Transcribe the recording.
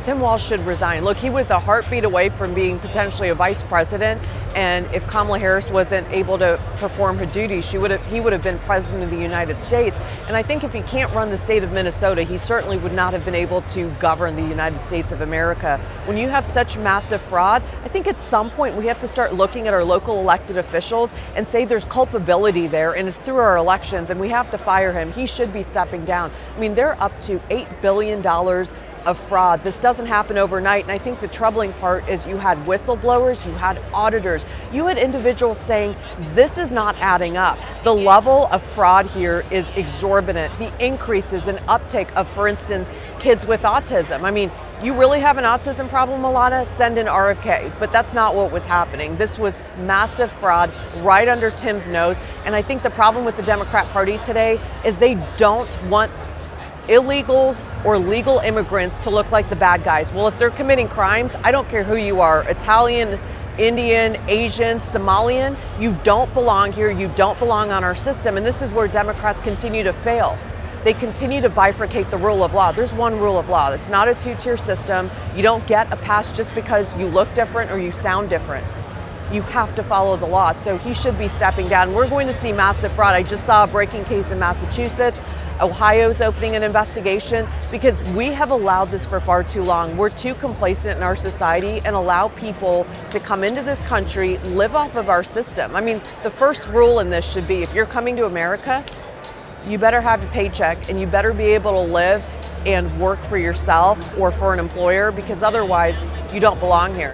Tim Walz should resign. Look, he was a heartbeat away from being potentially a vice president, and if Kamala Harris wasn't able to perform her duties, he would have been president of the United States. And I think if he can't run the state of Minnesota, he certainly would not have been able to govern the United States of America. When you have such massive fraud, I think at some point we have to start looking at our local elected officials and say there's culpability there, and it's through our elections, and we have to fire him. He should be stepping down. I mean, they're up to $8 billion of fraud. This doesn't happen overnight, and I think the troubling part is you had whistleblowers, you had auditors, you had individuals saying this is not adding up. The level of fraud here is exorbitant. The increases in uptake of, for instance, kids with autism. I mean, you really have an autism problem, Alana? Send an RFK, but that's not what was happening. This was massive fraud right under Tim's nose, and I think the problem with the Democrat Party today is they don't want illegals or legal immigrants to look like the bad guys. Well, if they're committing crimes, I don't care who you are, Italian, Indian, Asian, Somalian, you don't belong here, you don't belong on our system, and this is where Democrats continue to fail. They continue to bifurcate the rule of law. There's one rule of law. It's not a two-tier system. You don't get a pass just because you look different or you sound different. You have to follow the law, so he should be stepping down. We're going to see massive fraud. I just saw a breaking case in Massachusetts. Ohio's opening an investigation because we have allowed this for far too long. We're too complacent in our society and allow people to come into this country, live off of our system. I mean, the first rule in this should be if you're coming to America, you better have a paycheck and you better be able to live and work for yourself or for an employer, because otherwise you don't belong here.